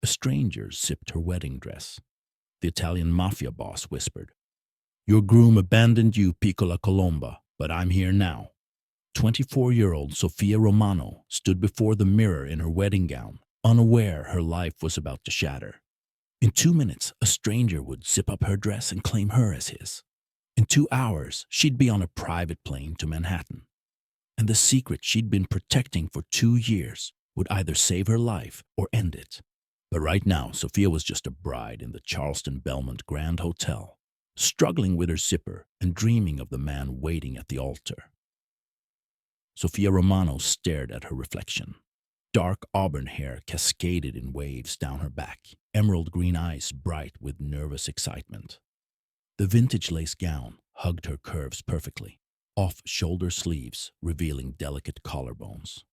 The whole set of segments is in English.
A stranger zipped her wedding dress. The Italian Mafia boss whispered, "Your groom abandoned you, Piccola Colomba, but I'm here now." 24-year-old Sofia Romano stood before the mirror in her wedding gown, unaware her life was about to shatter. In 2 minutes, a stranger would zip up her dress and claim her as his. In 2 hours, she'd be on a private plane to Manhattan. And the secret she'd been protecting for 2 years would either save her life or end it. But right now, Sofia was just a bride in the Charleston Belmont Grand Hotel, struggling with her zipper and dreaming of the man waiting at the altar. Sofia Romano stared at her reflection. Dark auburn hair cascaded in waves down her back, emerald green eyes bright with nervous excitement. The vintage lace gown hugged her curves perfectly, off-shoulder sleeves revealing delicate collarbones.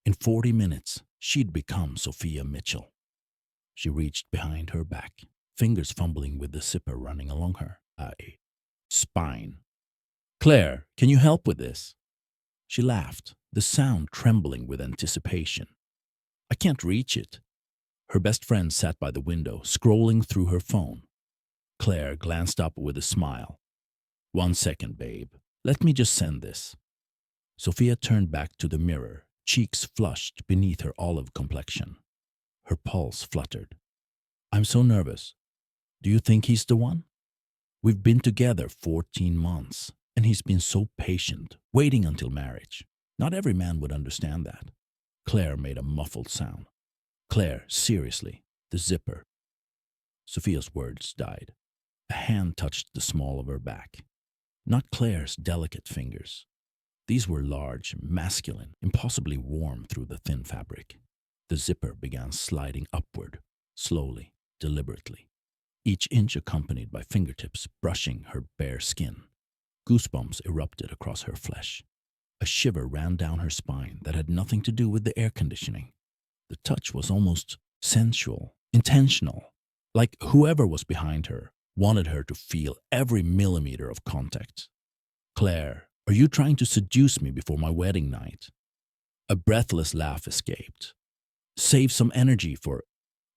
In 40 minutes, she'd become Sophia Mitchell. She reached behind her back, fingers fumbling with the zipper running along her spine. "Claire, can you help with this?" She laughed, the sound trembling with anticipation. "I can't reach it." Her best friend sat by the window, scrolling through her phone. Claire glanced up with a smile. "1 second, babe. Let me just send this." Sophia turned back to the mirror, cheeks flushed beneath her olive complexion. Her pulse fluttered. "I'm so nervous. Do you think he's the one? We've been together 14 months, and he's been so patient, waiting until marriage. Not every man would understand that." Claire made a muffled sound. "Claire, seriously, the zipper." Sophia's words died. A hand touched the small of her back. Not Claire's delicate fingers. These were large, masculine, impossibly warm through the thin fabric. The zipper began sliding upward, slowly, deliberately, each inch accompanied by fingertips brushing her bare skin. Goosebumps erupted across her flesh. A shiver ran down her spine that had nothing to do with the air conditioning. The touch was almost sensual, intentional, like whoever was behind her wanted her to feel every millimeter of contact. "Claire, are you trying to seduce me before my wedding night?" A breathless laugh escaped. "Save some energy for—"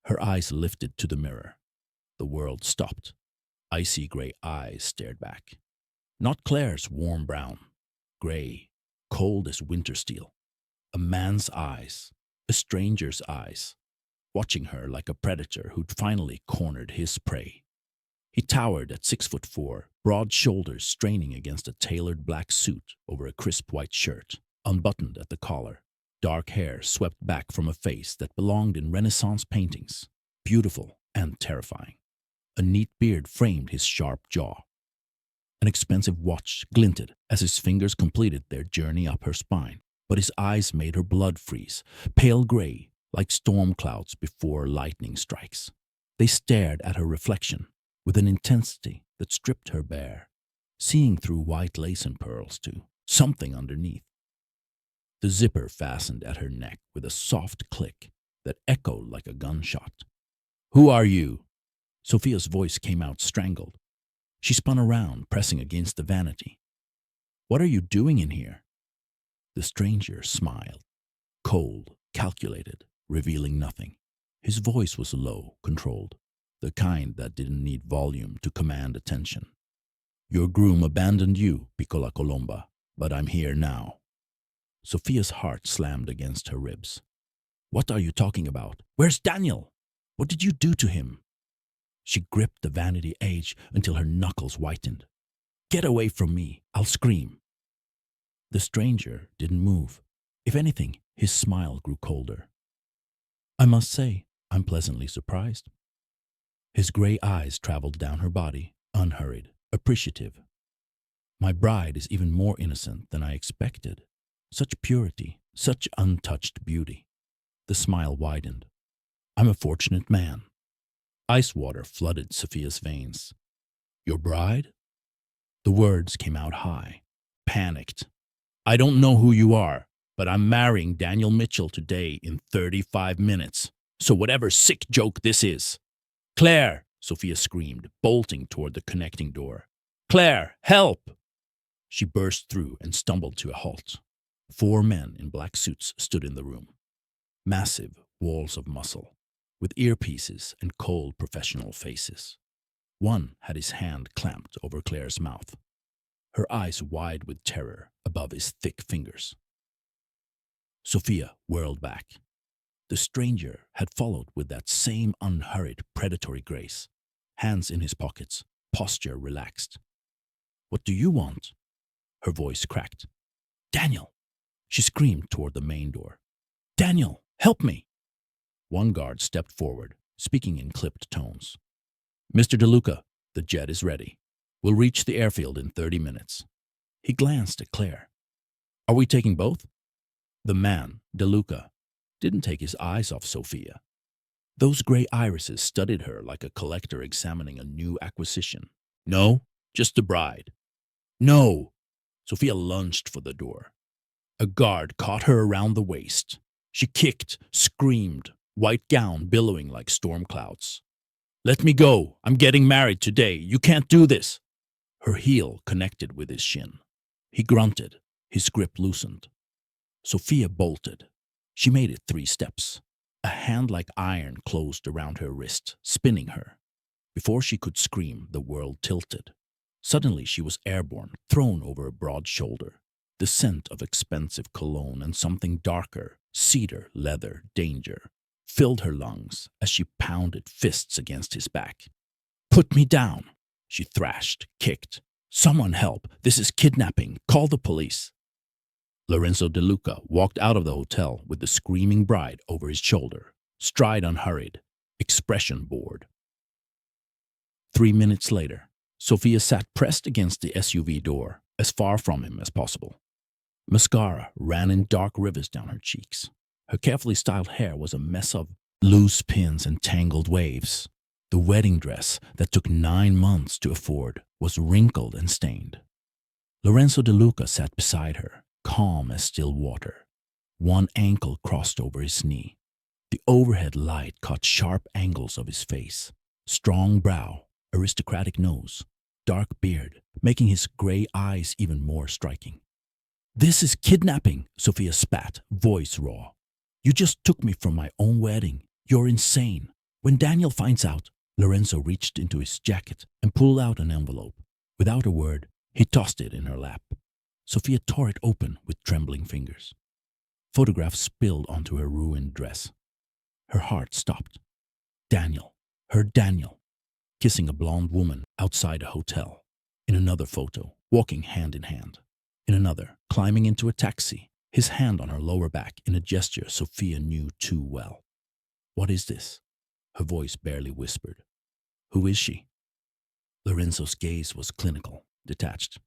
Her eyes lifted to the mirror. The world stopped. Icy gray eyes stared back. Not Claire's warm brown, gray, cold as winter steel. A man's eyes, a stranger's eyes, watching her like a predator who'd finally cornered his prey. He towered at 6'4", broad shoulders straining against a tailored black suit over a crisp white shirt, unbuttoned at the collar. Dark hair swept back from a face that belonged in Renaissance paintings, beautiful and terrifying. A neat beard framed his sharp jaw. An expensive watch glinted as his fingers completed their journey up her spine, but his eyes made her blood freeze, pale gray, like storm clouds before lightning strikes. They stared at her reflection with an intensity that stripped her bare, seeing through white lace and pearls to something underneath. The zipper fastened at her neck with a soft click that echoed like a gunshot. "Who are you?" Sophia's voice came out strangled. She spun around, pressing against the vanity. "What are you doing in here?" The stranger smiled, cold, calculated, revealing nothing. His voice was low, controlled, the kind that didn't need volume to command attention. "Your groom abandoned you, Piccola Colomba, but I'm here now." Sophia's heart slammed against her ribs. "What are you talking about? Where's Daniel? What did you do to him?" She gripped the vanity edge until her knuckles whitened. "Get away from me, I'll scream." The stranger didn't move. If anything, his smile grew colder. "I must say, I'm pleasantly surprised." His gray eyes traveled down her body, unhurried, appreciative. "My bride is even more innocent than I expected. Such purity, such untouched beauty." The smile widened. "I'm a fortunate man." Ice water flooded Sophia's veins. "Your bride?" The words came out high, panicked. "I don't know who you are, but I'm marrying Daniel Mitchell today in 35 minutes. So whatever sick joke this is." "Claire!" Sophia screamed, bolting toward the connecting door. "Claire, help!" She burst through and stumbled to a halt. 4 men in black suits stood in the room. Massive walls of muscle, with earpieces and cold professional faces. One had his hand clamped over Claire's mouth, her eyes wide with terror above his thick fingers. Sophia whirled back. The stranger had followed with that same unhurried, predatory grace, hands in his pockets, posture relaxed. "What do you want?" Her voice cracked. "Daniel!" She screamed toward the main door. "Daniel, help me!" One guard stepped forward, speaking in clipped tones. "Mr. DeLuca, the jet is ready. We'll reach the airfield in 30 minutes. He glanced at Claire. "Are we taking both?" The man, DeLuca, didn't take his eyes off Sophia. Those gray irises studied her like a collector examining a new acquisition. "No, just the bride." "No!" Sophia lunged for the door. A guard caught her around the waist. She kicked, screamed, white gown billowing like storm clouds. "Let me go! I'm getting married today! You can't do this!" Her heel connected with his shin. He grunted, his grip loosened. Sophia bolted. She made it 3 steps. A hand like iron closed around her wrist, spinning her. Before she could scream, the world tilted. Suddenly she was airborne, thrown over a broad shoulder. The scent of expensive cologne and something darker, cedar, leather, danger, filled her lungs as she pounded fists against his back. "Put me down!" She thrashed, kicked. "Someone help! This is kidnapping! Call the police!" Lorenzo DeLuca walked out of the hotel with the screaming bride over his shoulder, stride unhurried, expression bored. 3 minutes later, Sophia sat pressed against the SUV door, as far from him as possible. Mascara ran in dark rivers down her cheeks. Her carefully styled hair was a mess of loose pins and tangled waves. The wedding dress that took 9 months to afford was wrinkled and stained. Lorenzo DeLuca sat beside her, calm as still water. One ankle crossed over his knee. The overhead light caught sharp angles of his face. Strong brow, aristocratic nose, dark beard, making his gray eyes even more striking. "This is kidnapping," Sophia spat, voice raw. "You just took me from my own wedding. You're insane. When Daniel finds out," Lorenzo reached into his jacket and pulled out an envelope. Without a word, he tossed it in her lap. Sophia tore it open with trembling fingers. Photographs spilled onto her ruined dress. Her heart stopped. Daniel, her Daniel, kissing a blonde woman outside a hotel. In another photo, walking hand in hand. In another, climbing into a taxi, his hand on her lower back in a gesture Sophia knew too well. "What is this?" Her voice barely whispered. "Who is she?" Lorenzo's gaze was clinical, detached.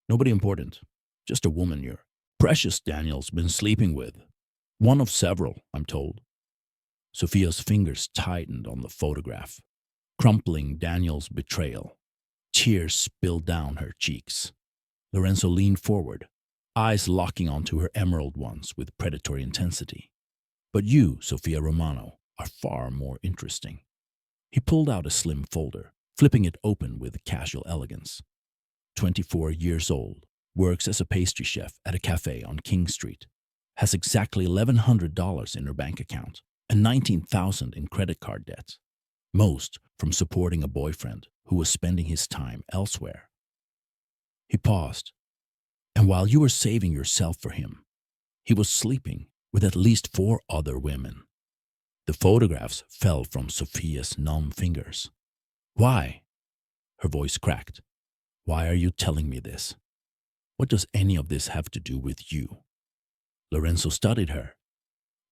"Nobody important. Just a woman your precious Daniel's been sleeping with. One of several, I'm told." Sophia's fingers tightened on the photograph, crumpling Daniel's betrayal. Tears spilled down her cheeks. Lorenzo leaned forward, eyes locking onto her emerald ones with predatory intensity. "But you, Sophia Romano, are far more interesting." He pulled out a slim folder, flipping it open with casual elegance. 24 years old, works as a pastry chef at a cafe on King Street, has exactly $1,100 in her bank account and $19,000 in credit card debt, most from supporting a boyfriend who was spending his time elsewhere. He paused. "And while you were saving yourself for him, he was sleeping with at least 4 other women." The photographs fell from Sophia's numb fingers. "Why?" Her voice cracked. "Why are you telling me this? What does any of this have to do with you?" Lorenzo studied her.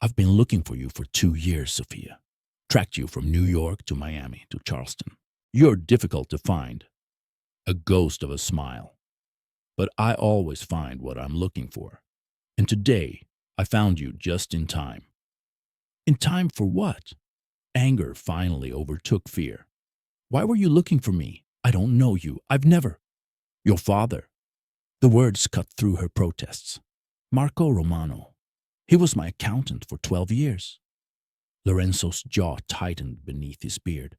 "I've been looking for you for 2 years, Sophia. Tracked you from New York to Miami to Charleston. You're difficult to find." A ghost of a smile. "But I always find what I'm looking for. And today, I found you just in time." "In time for what?" Anger finally overtook fear. "Why were you looking for me? I don't know you. I've never—" "Your father." The words cut through her protests. "Marco Romano. He was my accountant for 12 years. Lorenzo's jaw tightened beneath his beard.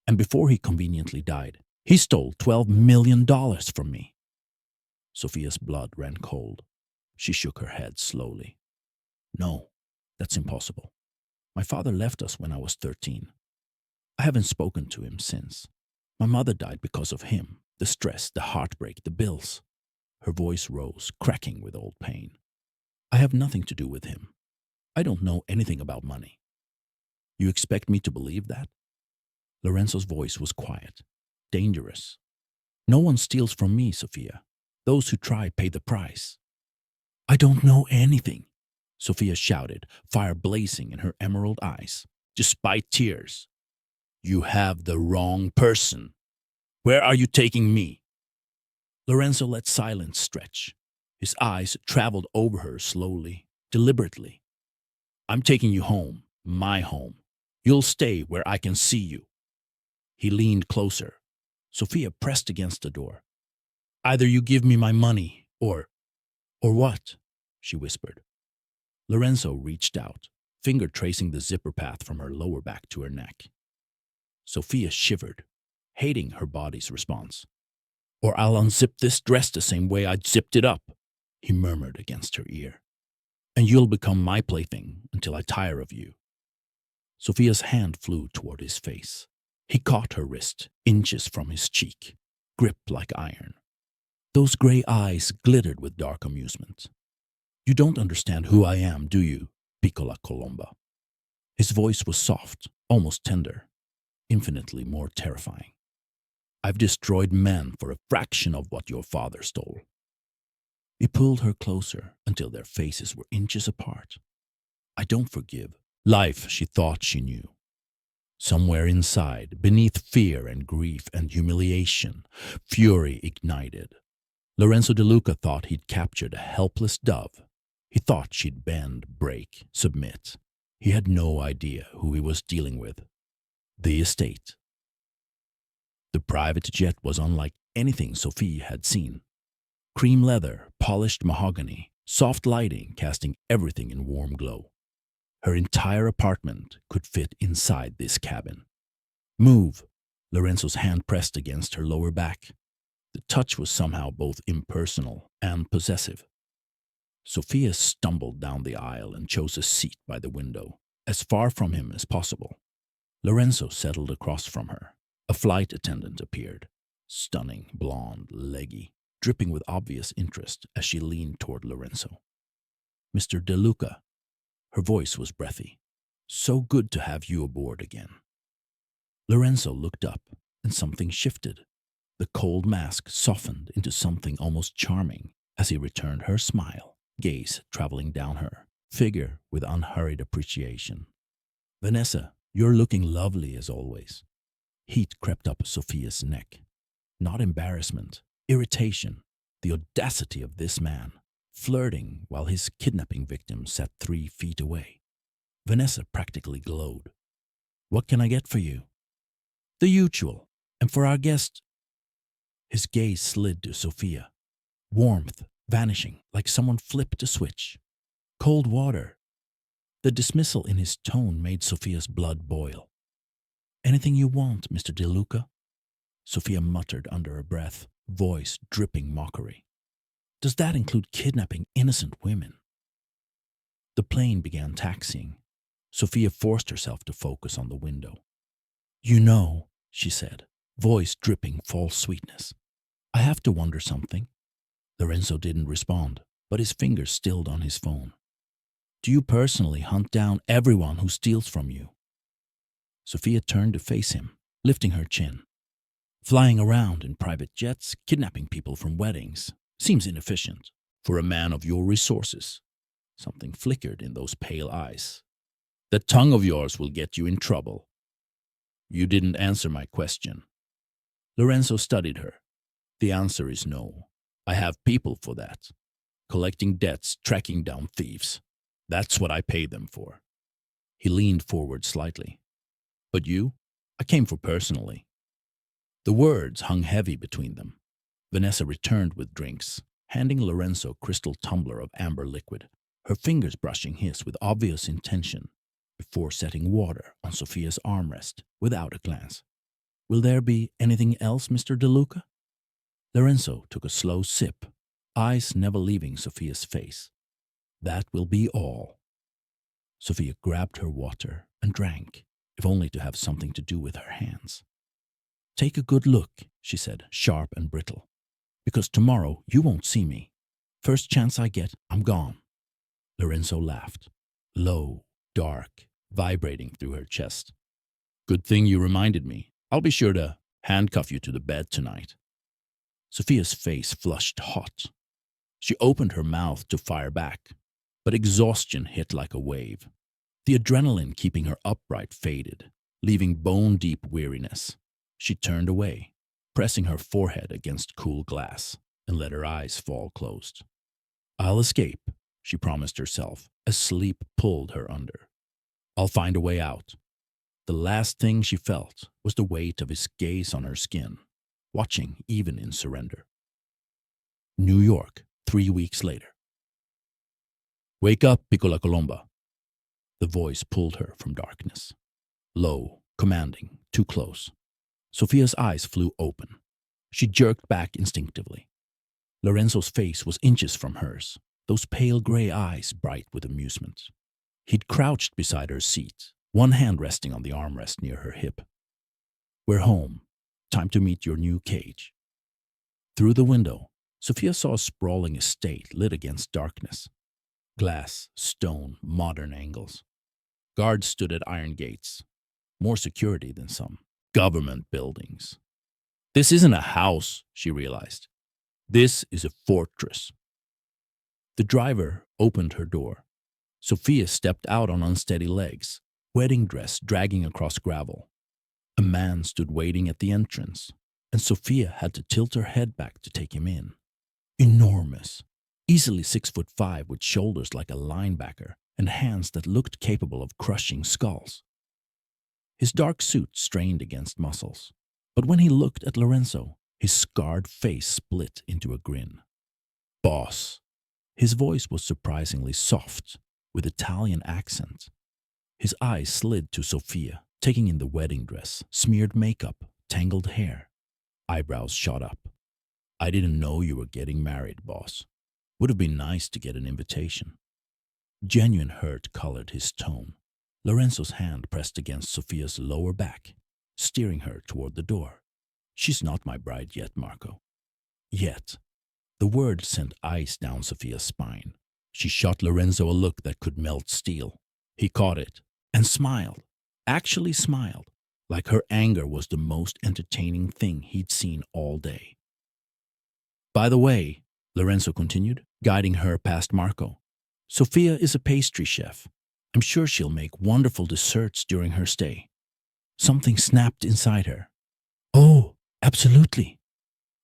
"And before he conveniently died, he stole $12 million from me." Sophia's blood ran cold. She shook her head slowly. "No, that's impossible." My father left us when I was 13. I haven't spoken to him since. My mother died because of him. The stress, the heartbreak, the bills. Her voice rose, cracking with old pain. I have nothing to do with him. I don't know anything about money. You expect me to believe that? Lorenzo's voice was quiet, dangerous. No one steals from me, Sophia. Those who try pay the price. I don't know anything, Sophia shouted, fire blazing in her emerald eyes, despite tears. You have the wrong person. Where are you taking me? Lorenzo let silence stretch. His eyes traveled over her slowly, deliberately. I'm taking you home, my home. You'll stay where I can see you. He leaned closer. Sophia pressed against the door. Either you give me my money, or what? She whispered. Lorenzo reached out, finger tracing the zipper path from her lower back to her neck. Sophia shivered, hating her body's response. Or I'll unzip this dress the same way I'd zipped it up, he murmured against her ear. And you'll become my plaything until I tire of you. Sophia's hand flew toward his face. He caught her wrist, inches from his cheek, gripped like iron. Those gray eyes glittered with dark amusement. You don't understand who I am, do you, Piccola Colomba? His voice was soft, almost tender, infinitely more terrifying. I've destroyed men for a fraction of what your father stole. He pulled her closer until their faces were inches apart. I don't forgive. Life she thought she knew. Somewhere inside, beneath fear and grief and humiliation, fury ignited. Lorenzo De Luca thought he'd captured a helpless dove. He thought she'd bend, break, submit. He had no idea who he was dealing with. The estate. The private jet was unlike anything Sophie had seen. Cream leather, polished mahogany, soft lighting casting everything in warm glow. Her entire apartment could fit inside this cabin. Move. Lorenzo's hand pressed against her lower back. The touch was somehow both impersonal and possessive. Sophia stumbled down the aisle and chose a seat by the window, as far from him as possible. Lorenzo settled across from her. A flight attendant appeared, stunning, blonde, leggy, dripping with obvious interest as she leaned toward Lorenzo. Mr. De Luca. Her voice was breathy. So good to have you aboard again. Lorenzo looked up, and something shifted. The cold mask softened into something almost charming as he returned her smile, gaze traveling down her figure with unhurried appreciation. Vanessa, you're looking lovely as always. Heat crept up Sophia's neck. Not embarrassment, irritation, the audacity of this man, flirting while his kidnapping victim sat 3 feet away. Vanessa practically glowed. What can I get for you? The usual. And for our guest? His gaze slid to Sophia. Warmth vanishing like someone flipped a switch. Cold water. The dismissal in his tone made Sophia's blood boil. Anything you want, Mr. De Luca? Sophia muttered under her breath, voice dripping mockery. Does that include kidnapping innocent women? The plane began taxiing. Sophia forced herself to focus on the window. You know, she said, voice dripping false sweetness. I have to wonder something. Lorenzo didn't respond, but his fingers stilled on his phone. Do you personally hunt down everyone who steals from you? Sophia turned to face him, lifting her chin. Flying around in private jets, kidnapping people from weddings, seems inefficient for a man of your resources. Something flickered in those pale eyes. That tongue of yours will get you in trouble. You didn't answer my question. Lorenzo studied her. The answer is no. I have people for that. Collecting debts, tracking down thieves. That's what I pay them for. He leaned forward slightly. But you? I came for personally. The words hung heavy between them. Vanessa returned with drinks, handing Lorenzo a crystal tumbler of amber liquid, her fingers brushing his with obvious intention, before setting water on Sophia's armrest without a glance. Will there be anything else, Mr. De Luca? Lorenzo took a slow sip, eyes never leaving Sophia's face. That will be all. Sophia grabbed her water and drank, if only to have something to do with her hands. Take a good look, she said, sharp and brittle, because tomorrow you won't see me. First chance I get, I'm gone. Lorenzo laughed, low, dark, vibrating through her chest. Good thing you reminded me. I'll be sure to handcuff you to the bed tonight. Sophia's face flushed hot. She opened her mouth to fire back, but exhaustion hit like a wave. The adrenaline keeping her upright faded, leaving bone-deep weariness. She turned away, pressing her forehead against cool glass, and let her eyes fall closed. I'll escape, she promised herself, as sleep pulled her under. I'll find a way out. The last thing she felt was the weight of his gaze on her skin, watching even in surrender. New York, 3 weeks later. Wake up, Piccola Colomba. The voice pulled her from darkness. Low, commanding, too close. Sophia's eyes flew open. She jerked back instinctively. Lorenzo's face was inches from hers, those pale gray eyes bright with amusement. He'd crouched beside her seat, one hand resting on the armrest near her hip. We're home. Time to meet your new cage. Through the window, Sophia saw a sprawling estate lit against darkness. Glass, stone, modern angles. Guards stood at iron gates. More security than some government buildings. This isn't a house, she realized. This is a fortress. The driver opened her door. Sophia stepped out on unsteady legs, wedding dress dragging across gravel. A man stood waiting at the entrance, and Sophia had to tilt her head back to take him in. Enormous, easily 6'5" with shoulders like a linebacker and hands that looked capable of crushing skulls. His dark suit strained against muscles, but when he looked at Lorenzo, his scarred face split into a grin. Boss. His voice was surprisingly soft, with Italian accent. His eyes slid to Sophia, taking in the wedding dress, smeared makeup, tangled hair. Eyebrows shot up. I didn't know you were getting married, boss. Would have been nice to get an invitation. Genuine hurt colored his tone. Lorenzo's hand pressed against Sophia's lower back, steering her toward the door. She's not my bride yet, Marco. Yet. The word sent ice down Sophia's spine. She shot Lorenzo a look that could melt steel. He caught it and smiled, actually smiled, like her anger was the most entertaining thing he'd seen all day. By the way, Lorenzo continued, guiding her past Marco, Sophia is a pastry chef. I'm sure she'll make wonderful desserts during her stay. Something snapped inside her. Oh, absolutely.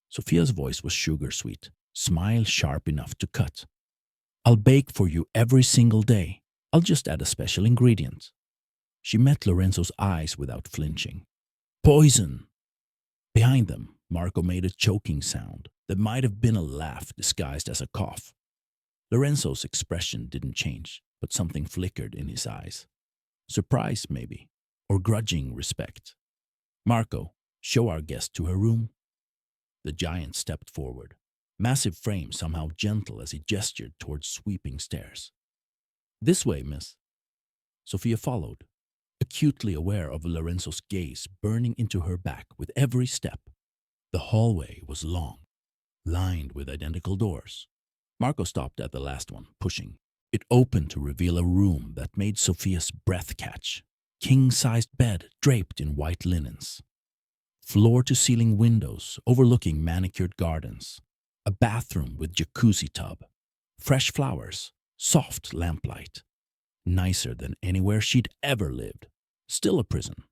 Sophia's voice was sugar-sweet, smile sharp enough to cut. I'll bake for you every single day. I'll just add a special ingredient. She met Lorenzo's eyes without flinching. Poison! Behind them, Marco made a choking sound that might have been a laugh disguised as a cough. Lorenzo's expression didn't change, but something flickered in his eyes. Surprise, maybe, or grudging respect. Marco, show our guest to her room. The giant stepped forward, massive frame somehow gentle as he gestured towards sweeping stairs. This way, miss. Sophia followed, acutely aware of Lorenzo's gaze burning into her back with every step. The hallway was long, lined with identical doors. Marco stopped at the last one, pushing. It opened to reveal a room that made Sophia's breath catch. King-sized bed draped in white linens. Floor-to-ceiling windows overlooking manicured gardens. A bathroom with jacuzzi tub. Fresh flowers, soft lamplight. Nicer than anywhere she'd ever lived. Still a prison.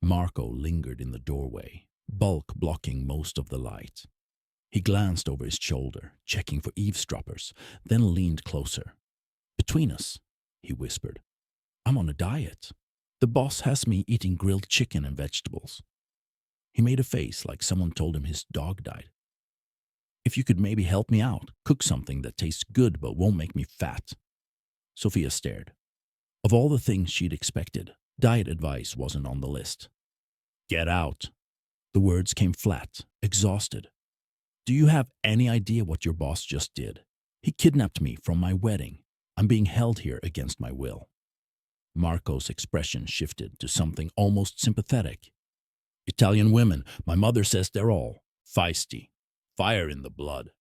Marco lingered in the doorway, bulk blocking most of the light. He glanced over his shoulder, checking for eavesdroppers, then leaned closer. Between us, he whispered, I'm on a diet. The boss has me eating grilled chicken and vegetables. He made a face like someone told him his dog died. If you could maybe help me out, cook something that tastes good but won't make me fat. Sophia stared. Of all the things she'd expected, diet advice wasn't on the list. Get out. The words came flat, exhausted. Do you have any idea what your boss just did? He kidnapped me from my wedding, I'm being held here against my will. Marco's expression shifted to something almost sympathetic. Italian women, my mother says they're all feisty, fire in the blood.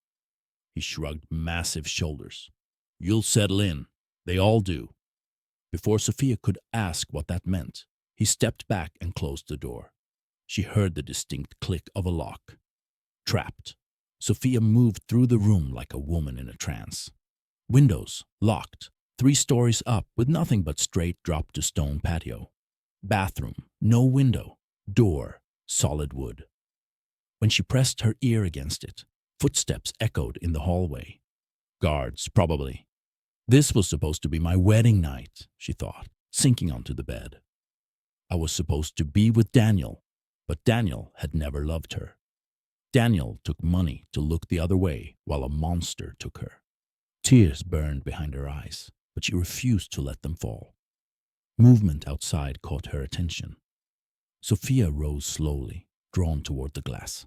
He shrugged massive shoulders. You'll settle in. They all do. Before Sophia could ask what that meant, he stepped back and closed the door. She heard the distinct click of a lock. Trapped, Sophia moved through the room like a woman in a trance. Windows, locked, 3 stories up with nothing but straight drop-to-stone patio. Bathroom, no window. Door, solid wood. When she pressed her ear against it, footsteps echoed in the hallway. Guards, probably. This was supposed to be my wedding night, she thought, sinking onto the bed. I was supposed to be with Daniel, but Daniel had never loved her. Daniel took money to look the other way while a monster took her. Tears burned behind her eyes, but she refused to let them fall. Movement outside caught her attention. Sophia rose slowly, drawn toward the glass.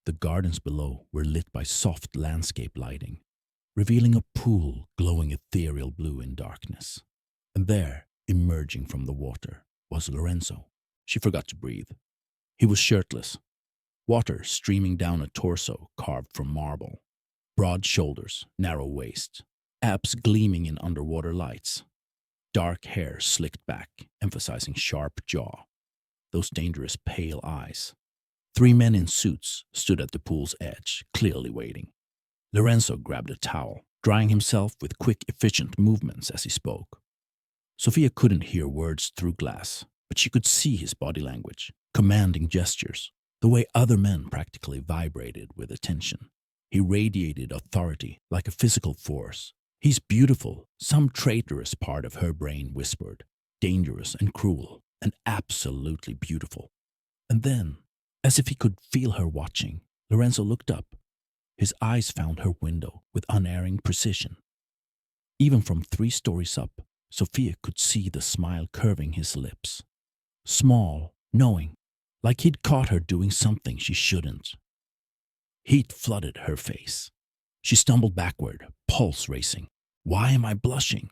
The gardens below were lit by soft landscape lighting, revealing a pool glowing ethereal blue in darkness. And there, emerging from the water, was Lorenzo. She forgot to breathe. He was shirtless, water streaming down a torso carved from marble. Broad shoulders, narrow waist, abs gleaming in underwater lights. Dark hair slicked back, emphasizing sharp jaw. Those dangerous pale eyes. 3 men in suits stood at the pool's edge, clearly waiting. Lorenzo grabbed a towel, drying himself with quick, efficient movements as he spoke. Sophia couldn't hear words through glass, but she could see his body language, commanding gestures, the way other men practically vibrated with attention. He radiated authority like a physical force. He's beautiful, some traitorous part of her brain whispered. Dangerous and cruel, and absolutely beautiful. And then, as if he could feel her watching, Lorenzo looked up. His eyes found her window with unerring precision. Even from 3 stories up, Sophia could see the smile curving his lips. Small, knowing, like he'd caught her doing something she shouldn't. Heat flooded her face. She stumbled backward, pulse racing. Why am I blushing?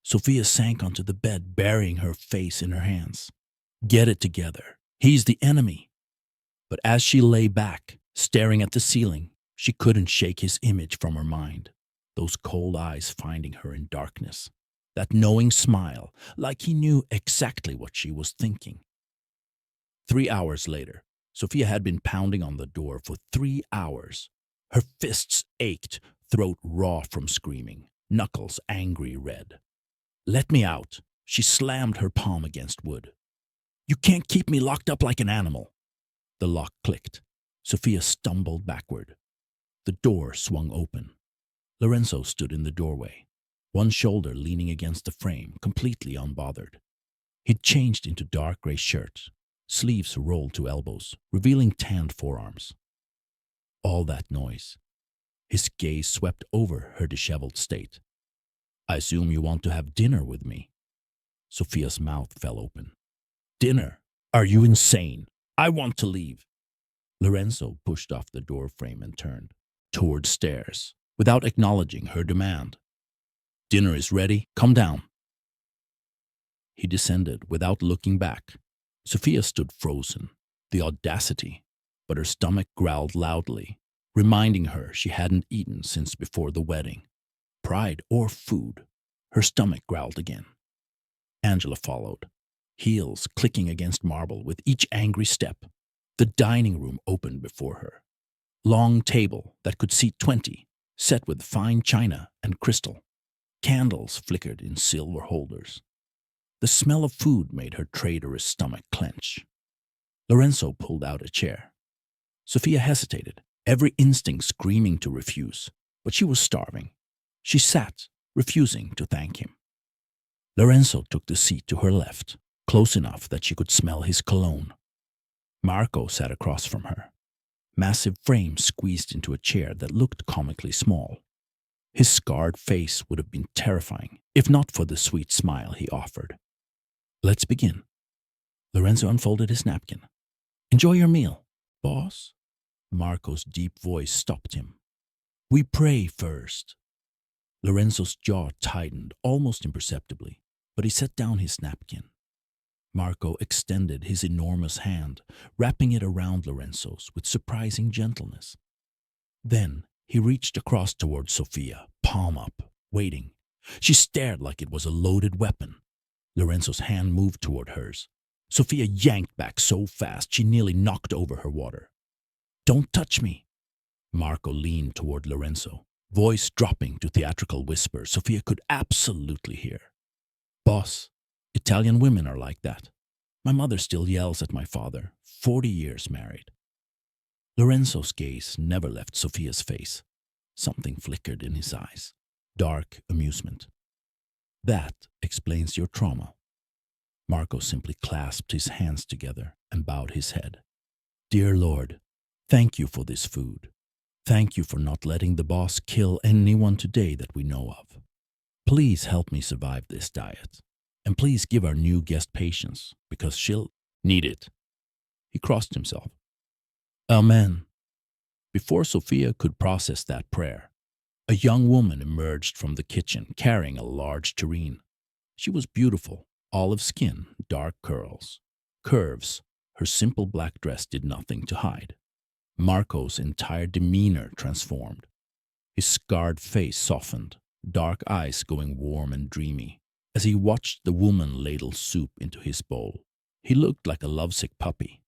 Sophia sank onto the bed, burying her face in her hands. Get it together. He's the enemy. But as she lay back, staring at the ceiling, she couldn't shake his image from her mind. Those cold eyes finding her in darkness. That knowing smile, like he knew exactly what she was thinking. 3 hours later, Sophia had been pounding on the door for 3 hours. Her fists ached, throat raw from screaming, knuckles angry red. Let me out. She slammed her palm against wood. You can't keep me locked up like an animal. The lock clicked. Sophia stumbled backward. The door swung open. Lorenzo stood in the doorway, one shoulder leaning against the frame, completely unbothered. He'd changed into dark gray shirt, sleeves rolled to elbows, revealing tanned forearms. All that noise. His gaze swept over her disheveled state. I assume you want to have dinner with me. Sophia's mouth fell open. Dinner? Are you insane? I want to leave. Lorenzo pushed off the door frame and turned toward stairs, without acknowledging her demand. Dinner is ready. Come down. He descended without looking back. Sophia stood frozen, the audacity, but her stomach growled loudly, reminding her she hadn't eaten since before the wedding. Pride or food, her stomach growled again. Angela followed, heels clicking against marble with each angry step. The dining room opened before her. Long table that could seat 20, set with fine china and crystal. Candles flickered in silver holders. The smell of food made her traitorous stomach clench. Lorenzo pulled out a chair. Sophia hesitated, every instinct screaming to refuse, but she was starving. She sat, refusing to thank him. Lorenzo took the seat to her left, close enough that she could smell his cologne. Marco sat across from her. Massive frame squeezed into a chair that looked comically small. His scarred face would have been terrifying, if not for the sweet smile he offered. Let's begin. Lorenzo unfolded his napkin. Enjoy your meal, boss. Marco's deep voice stopped him. We pray first. Lorenzo's jaw tightened almost imperceptibly, but he set down his napkin. Marco extended his enormous hand, wrapping it around Lorenzo's with surprising gentleness. Then he reached across toward Sofia, palm up, waiting. She stared like it was a loaded weapon. Lorenzo's hand moved toward hers. Sofia yanked back so fast she nearly knocked over her water. "Don't touch me!" Marco leaned toward Lorenzo, voice dropping to theatrical whisper Sofia could absolutely hear. "Boss, Italian women are like that. My mother still yells at my father, 40 years married." Lorenzo's gaze never left Sofia's face. Something flickered in his eyes. Dark amusement. "That explains your trauma." Marco simply clasped his hands together and bowed his head. "Dear Lord, thank you for this food. Thank you for not letting the boss kill anyone today that we know of. Please help me survive this diet. And please give our new guest patience, because she'll need it." He crossed himself. "Amen." Before Sofia could process that prayer, a young woman emerged from the kitchen carrying a large tureen. She was beautiful, olive skin, dark curls, curves. Her simple black dress did nothing to hide. Marco's entire demeanor transformed. His scarred face softened, dark eyes going warm and dreamy. As he watched the woman ladle soup into his bowl, he looked like a lovesick puppy.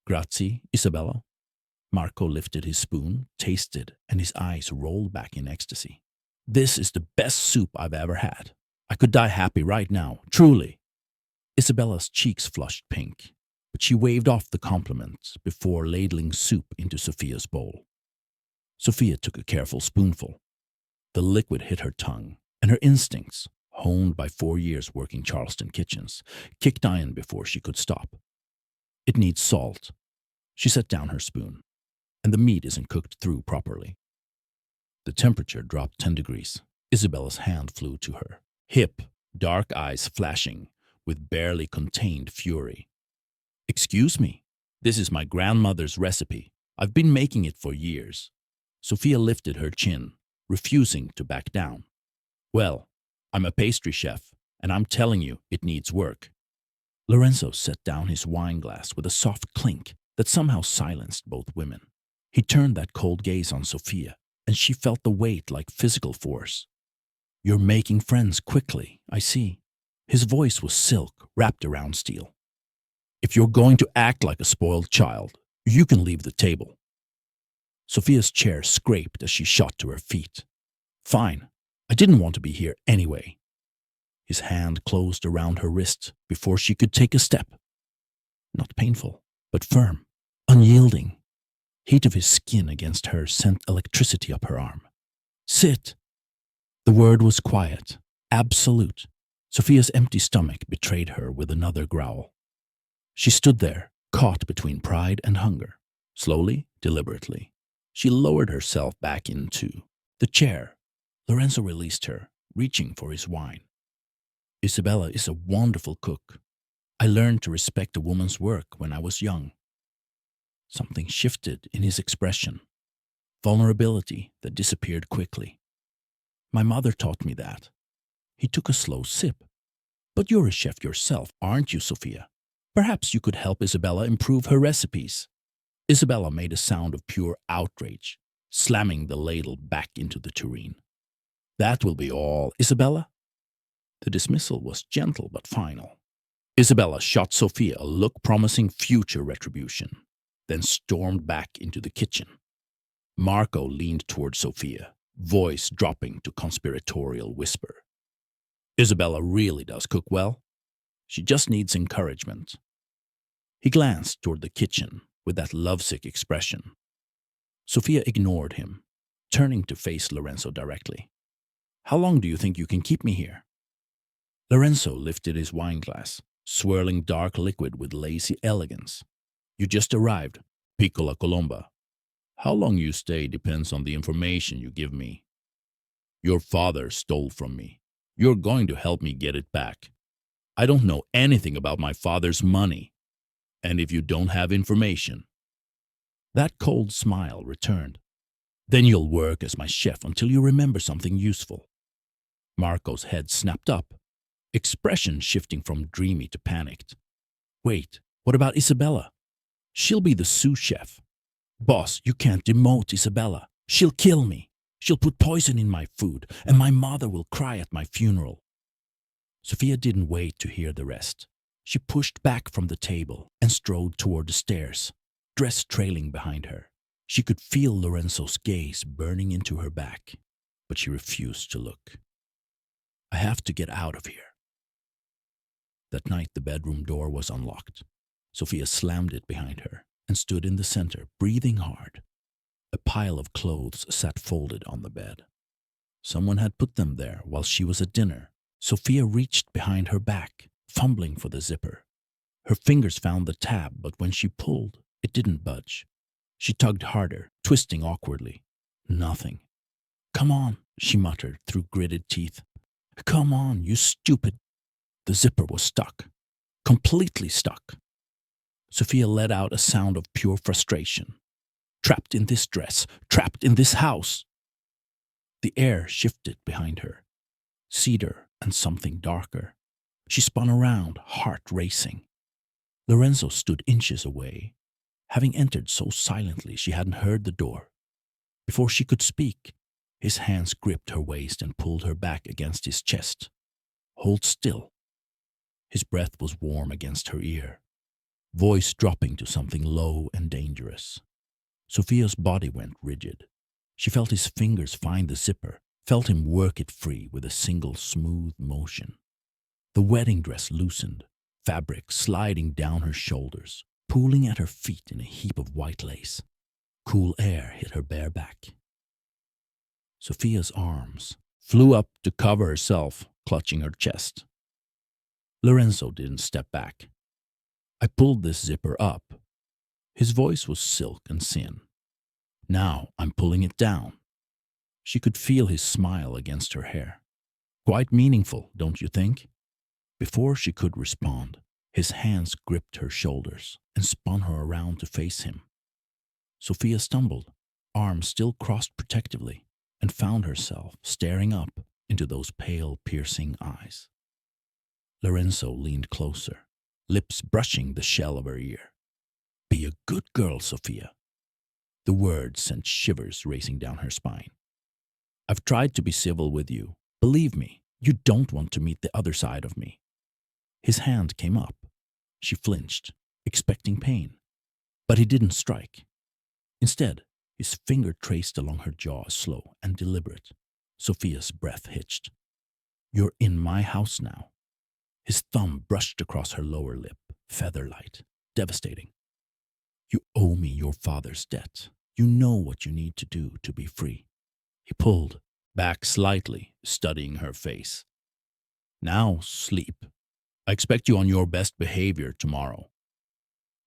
"Grazie, Isabella." Marco lifted his spoon, tasted, and his eyes rolled back in ecstasy. "This is the best soup I've ever had. I could die happy right now, truly." Isabella's cheeks flushed pink, but she waved off the compliment before ladling soup into Sofia's bowl. Sofia took a careful spoonful. The liquid hit her tongue, and her instincts, honed by 4 years working Charleston kitchens, kicked in before she could stop. "It needs salt." She set down her spoon. "And the meat isn't cooked through properly." The temperature dropped 10 degrees. Isabella's hand flew to her hip, dark eyes flashing with barely contained fury. "Excuse me, this is my grandmother's recipe. I've been making it for years." Sofia lifted her chin, refusing to back down. "Well, I'm a pastry chef, and I'm telling you it needs work." Lorenzo set down his wine glass with a soft clink that somehow silenced both women. He turned that cold gaze on Sofia, and she felt the weight like physical force. "You're making friends quickly, I see." His voice was silk wrapped around steel. "If you're going to act like a spoiled child, you can leave the table." Sofia's chair scraped as she shot to her feet. "Fine. I didn't want to be here anyway." His hand closed around her wrist before she could take a step. Not painful, but firm, unyielding. Heat of his skin against her sent electricity up her arm. "Sit." The word was quiet, absolute. Sofia's empty stomach betrayed her with another growl. She stood there, caught between pride and hunger. Slowly, deliberately, she lowered herself back into the chair. Lorenzo released her, reaching for his wine. "Isabella is a wonderful cook. I learned to respect a woman's work when I was young." Something shifted in his expression, vulnerability that disappeared quickly. "My mother taught me that." He took a slow sip. "But you're a chef yourself, aren't you, Sofia? Perhaps you could help Isabella improve her recipes." Isabella made a sound of pure outrage, slamming the ladle back into the tureen. "That will be all, Isabella." The dismissal was gentle but final. Isabella shot Sofia a look promising future retribution, then stormed back into the kitchen. Marco leaned toward Sofia, voice dropping to conspiratorial whisper. "Isabella really does cook well. She just needs encouragement." He glanced toward the kitchen with that lovesick expression. Sofia ignored him, turning to face Lorenzo directly. "How long do you think you can keep me here?" Lorenzo lifted his wineglass, swirling dark liquid with lazy elegance. "You just arrived, Piccola Colomba. How long you stay depends on the information you give me. Your father stole from me. You're going to help me get it back. I don't know anything about my father's money. And if you don't have information..." That cold smile returned. Then you'll work as my chef until you remember something useful. Marco's head snapped up, expression shifting from dreamy to panicked. Wait, what about Isabella? She'll be the sous chef. Boss, you can't demote Isabella. She'll kill me. She'll put poison in my food, and my mother will cry at my funeral. Sophia didn't wait to hear the rest. She pushed back from the table and strode toward the stairs, dress trailing behind her. She could feel Lorenzo's gaze burning into her back, but she refused to look. I have to get out of here. That night the bedroom door was unlocked. Sophia slammed it behind her and stood in the center, breathing hard. A pile of clothes sat folded on the bed. Someone had put them there while she was at dinner. Sophia reached behind her back, fumbling for the zipper. Her fingers found the tab, but when she pulled, it didn't budge. She tugged harder, twisting awkwardly. Nothing. Come on, she muttered through gritted teeth. Come on, you stupid. The zipper was stuck. Completely stuck. Sophia let out a sound of pure frustration. Trapped in this dress, trapped in this house. The air shifted behind her. Cedar and something darker. She spun around, heart racing. Lorenzo stood inches away. Having entered so silently she hadn't heard the door. Before she could speak, his hands gripped her waist and pulled her back against his chest. Hold still. His breath was warm against her ear, voice dropping to something low and dangerous. Sophia's body went rigid. She felt his fingers find the zipper, felt him work it free with a single smooth motion. The wedding dress loosened, fabric sliding down her shoulders, pooling at her feet in a heap of white lace. Cool air hit her bare back. Sophia's arms flew up to cover herself, clutching her chest. Lorenzo didn't step back. I pulled this zipper up. His voice was silk and thin. Now I'm pulling it down. She could feel his smile against her hair. Quite meaningful, don't you think? Before she could respond, his hands gripped her shoulders and spun her around to face him. Sophia stumbled, arms still crossed protectively, and found herself staring up into those pale, piercing eyes. Lorenzo leaned closer, lips brushing the shell of her ear. Be a good girl, Sophia. The words sent shivers racing down her spine. I've tried to be civil with you. Believe me, you don't want to meet the other side of me. His hand came up. She flinched, expecting pain. But he didn't strike. Instead, his finger traced along her jaw, slow and deliberate. Sophia's breath hitched. You're in my house now. His thumb brushed across her lower lip, feather-light, devastating. You owe me your father's debt. You know what you need to do to be free. He pulled back slightly, studying her face. Now sleep. I expect you on your best behavior tomorrow.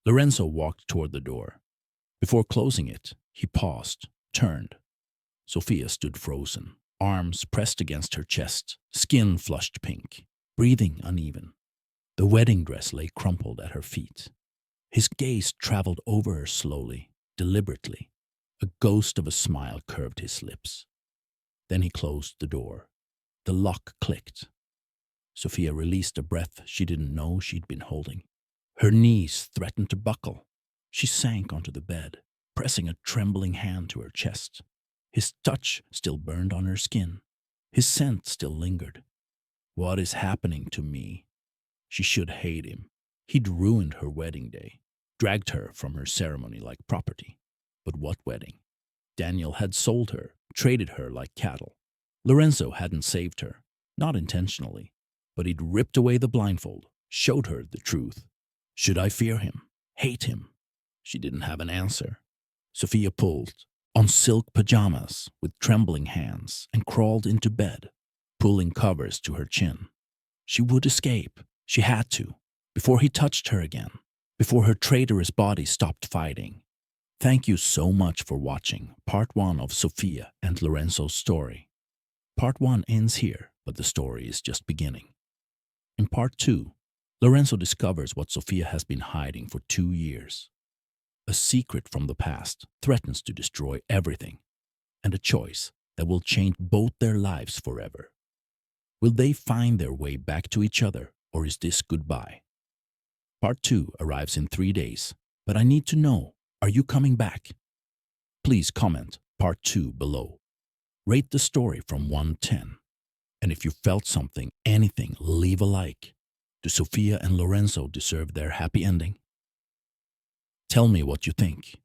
Lorenzo walked toward the door. Before closing it, he paused, turned. Sophia stood frozen, arms pressed against her chest, skin flushed pink, breathing uneven. The wedding dress lay crumpled at her feet. His gaze traveled over her slowly, deliberately. A ghost of a smile curved his lips. Then he closed the door. The lock clicked. Sophia released a breath she didn't know she'd been holding. Her knees threatened to buckle. She sank onto the bed, pressing a trembling hand to her chest. His touch still burned on her skin. His scent still lingered. What is happening to me? She should hate him. He'd ruined her wedding day, dragged her from her ceremony like property. But what wedding? Daniel had sold her, traded her like cattle. Lorenzo hadn't saved her, not intentionally, but he'd ripped away the blindfold, showed her the truth. Should I fear him? Hate him? She didn't have an answer. Sophia pulled on silk pajamas with trembling hands and crawled into bed, pulling covers to her chin. She would escape. She had to, before he touched her again, before her traitorous body stopped fighting. Thank you so much for watching Part 1 of Sophia and Lorenzo's story. Part 1 ends here, but the story is just beginning. In Part 2, Lorenzo discovers what Sophia has been hiding for 2 years. A secret from the past threatens to destroy everything. and a choice that will change both their lives forever. Will they find their way back to each other, or is this goodbye? Part 2 arrives in 3 days, but I need to know, are you coming back? Please comment Part 2 below. Rate the story from 1 to 10. And if you felt something, anything, leave a like. Do Sofia and Lorenzo deserve their happy ending? Tell me what you think.